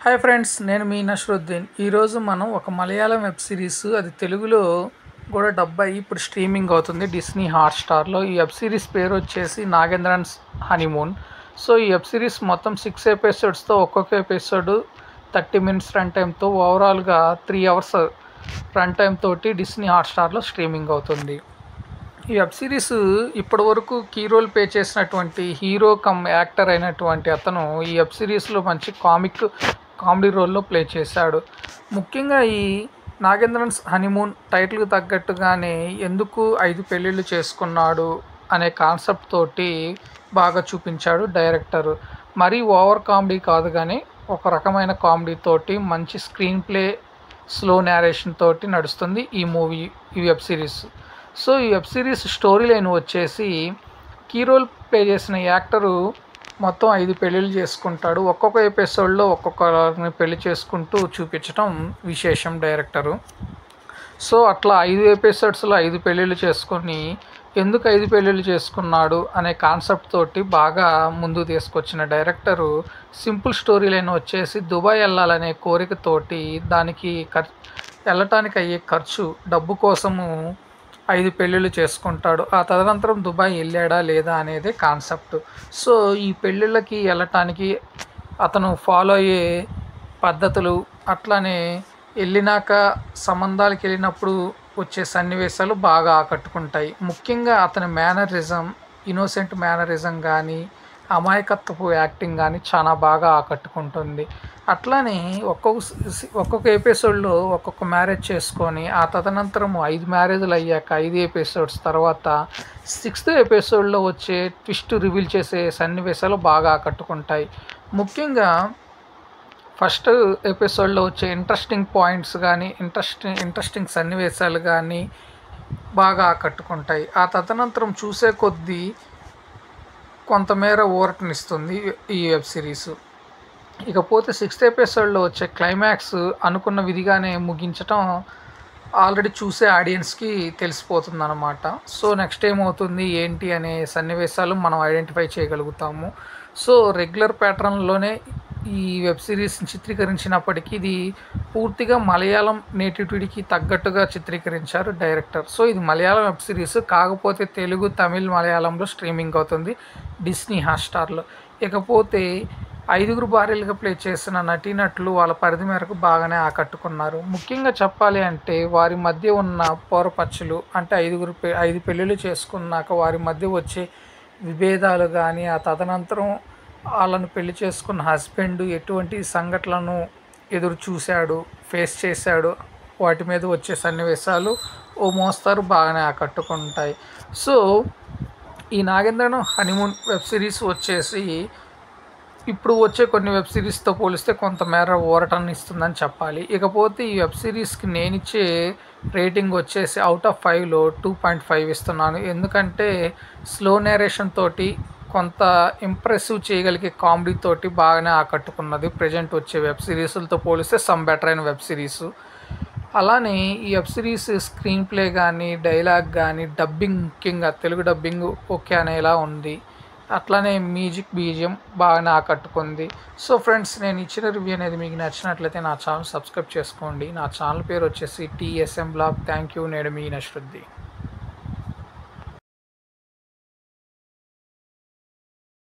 Hi friends, నేను మీ నష్రుద్దీన్. ఈరోజు మనం ఒక మలయాళం వెబ్ సిరీస్, అది తెలుగులో కూడా డబ్ అయ్యి ఇప్పుడు స్ట్రీమింగ్ అవుతుంది డిస్నీ హాట్స్టార్లో. ఈ వెబ్ సిరీస్ పేరు వచ్చేసి నాగేంద్రన్స్ హనీమూన్. సో ఈ వెబ్ సిరీస్ మొత్తం 6 ఎపిసోడ్స్తో, ఒక్కొక్క ఎపిసోడ్ 30 minutes రన్ టైంతో, ఓవరాల్గా 3 hours రన్ టైం తోటి డిస్నీ హాట్స్టార్లో స్ట్రీమింగ్ అవుతుంది. ఈ వెబ్ సిరీస్ ఇప్పటి వరకు కీ రోల్ ప్లే చేసినటువంటి హీరో కమ్ యాక్టర్ అయినటువంటి అతను ఈ వెబ్ సిరీస్లో మంచి కామెడీ రోల్లో ప్లే చేశాడు. ముఖ్యంగా ఈ నాగేంద్రన్స్ హనీమూన్ టైటిల్కి తగ్గట్టుగానే ఎందుకు 5 పెళ్ళిళ్ళు చేసుకున్నాడు అనే కాన్సెప్ట్ తోటి బాగా చూపించాడు డైరెక్టర్. మరీ ఓవర్ కామెడీ కాదు, కానీ ఒక రకమైన కామెడీ తోటి మంచి స్క్రీన్ ప్లే, స్లో నేరేషన్ తోటి నడుస్తుంది ఈ వెబ్ సిరీస్. సో ఈ వెబ్ సిరీస్ స్టోరీ లైన్ వచ్చేసి, కీ రోల్ ప్లే చేసిన యాక్టరు మొత్తం 5 పెళ్ళిళ్ళు చేసుకుంటాడు. ఒక్కొక్క ఎపిసోడ్లో ఒక్కొక్కరిని పెళ్లి చేసుకుంటూ చూపించడం విశేషం డైరెక్టరు. సో అట్లా 5 ఎపిసోడ్స్లో 5 పెళ్ళిళ్ళు చేసుకొని, ఎందుకు 5 పెళ్ళిళ్ళు చేసుకున్నాడు అనే కాన్సెప్ట్ తోటి బాగా ముందుకు తీసుకొచ్చిన డైరెక్టరు సింపుల్ స్టోరీ లైన్ వచ్చేసి, దుబాయ్ వెళ్ళాలనే కోరికతోటి దానికి వెళ్ళటానికి అయ్యే ఖర్చు, డబ్బు కోసము 5 పెళ్ళిళ్ళు చేసుకుంటాడు. ఆ తదనంతరం దుబాయ్ వెళ్ళాడా లేదా అనేది కాన్సెప్ట్. సో ఈ పెళ్ళిళ్ళకి వెళ్ళటానికి అతను ఫాలో అయ్యే పద్ధతులు, అట్లానే వెళ్ళినాక సంబంధాలకు వెళ్ళినప్పుడు వచ్చే సన్నివేశాలు బాగా ఆకట్టుకుంటాయి. ముఖ్యంగా అతని మేనరిజం, ఇన్నోసెంట్ మేనరిజం కానీ, అమాయకత్వపు యాక్టింగ్ కానీ చాలా బాగా ఆకట్టుకుంటుంది. అట్లానే ఒక్కొక్క ఎపిసోడ్లో ఒక్కొక్క మ్యారేజ్ చేసుకొని, ఆ తదనంతరం 5 మ్యారేజ్లు అయ్యాక 5 ఎపిసోడ్స్ తర్వాత 6th ఎపిసోడ్లో వచ్చే ట్విస్ట్ రివీల్ చేసే సన్నివేశాలు బాగా ఆకట్టుకుంటాయి. ముఖ్యంగా ఫస్ట్ ఎపిసోడ్లో వచ్చే ఇంట్రెస్టింగ్ పాయింట్స్ కానీ, ఇంట్రెస్టింగ్ సన్నివేశాలు కానీ బాగా ఆకట్టుకుంటాయి. ఆ తదనంతరం చూసే కొద్దీ కొంతమేర ఊరటనిస్తుంది ఈ వెబ్ సిరీస్. ఇకపోతే 6th ఎపిసోడ్లో వచ్చే క్లైమాక్స్ అనుకున్న విధిగానే ముగించటం ఆల్రెడీ చూసే ఆడియన్స్కి తెలిసిపోతుంది అన్నమాట. సో నెక్స్ట్ ఏమవుతుంది ఏంటి అనే సన్నివేశాలు మనం ఐడెంటిఫై చేయగలుగుతాము. సో రెగ్యులర్ ప్యాటర్న్లోనే ఈ వెబ్ సిరీస్ చిత్రీకరించినప్పటికీ ఇది పూర్తిగా మలయాళం నేటివిటీకి తగ్గట్టుగా చిత్రీకరించారు డైరెక్టర్. సో ఇది మలయాళం వెబ్ సిరీస్, కాకపోతే తెలుగు, తమిళ్, మలయాళంలో స్ట్రీమింగ్ అవుతుంది డిస్నీ హాట్స్టార్లో. ఇకపోతే 5 భార్యలుగా ప్లే చేసిన నటీనటులు వాళ్ళ పరిధి మేరకు బాగానే ఆకట్టుకున్నారు. ముఖ్యంగా చెప్పాలి అంటే వారి మధ్య ఉన్న పోరపచ్చులు, అంటే 5 పెళ్ళిళ్ళు చేసుకున్నాక వారి మధ్య వచ్చే విభేదాలు కానీ, ఆ తదనంతరం వాళ్ళను పెళ్లి చేసుకున్న హస్బెండ్ ఎటువంటి సంఘటనలను ఎదురు చూశాడు, ఫేస్ చేశాడు, వాటి మీద వచ్చే సన్నివేశాలు ఓ మోస్తారు బాగానే ఆకట్టుకుంటాయి. సో ఈ నాగేంద్రన్ హనీమూన్ వెబ్ సిరీస్ వచ్చేసి ఇప్పుడు వచ్చే కొన్ని వెబ్ సిరీస్తో పోలిస్తే కొంతమేర ఊరటాన్ని ఇస్తుందని చెప్పాలి. ఇకపోతే ఈ వెబ్ సిరీస్కి నేనిచ్చే రేటింగ్ వచ్చేసి అవుట్ ఆఫ్ 5లో 2.5 ఇస్తున్నాను. ఎందుకంటే స్లో నేరేషన్ తోటి, కొంత ఇంప్రెసివ్ చేయగలిగే కామెడీ తోటి బాగానే ఆకట్టుకున్నది ప్రజెంట్ వచ్చే వెబ్ సిరీస్లతో పోలిస్తే సమ్ బెటర్ అయిన వెబ్ సిరీస్. అలానే ఈ వెబ్ సిరీస్ స్క్రీన్ ప్లే కానీ, డైలాగ్ కానీ, డబ్బింగ్, ముఖ్యంగా తెలుగు డబ్బింగ్ ఓకే అనేలా ఉంది. అట్లానే మ్యూజిక్, బీజిఎం బాగానే ఆకట్టుకుంది. సో ఫ్రెండ్స్, నేను ఇచ్చిన రివ్యూ అనేది మీకు నచ్చినట్లయితే నా ఛానల్ సబ్స్క్రైబ్ చేసుకోండి. నా ఛానల్ పేరు వచ్చేసి TSM బ్లాగ్. Thank you. నేను మీ నష్రుద్దీన్.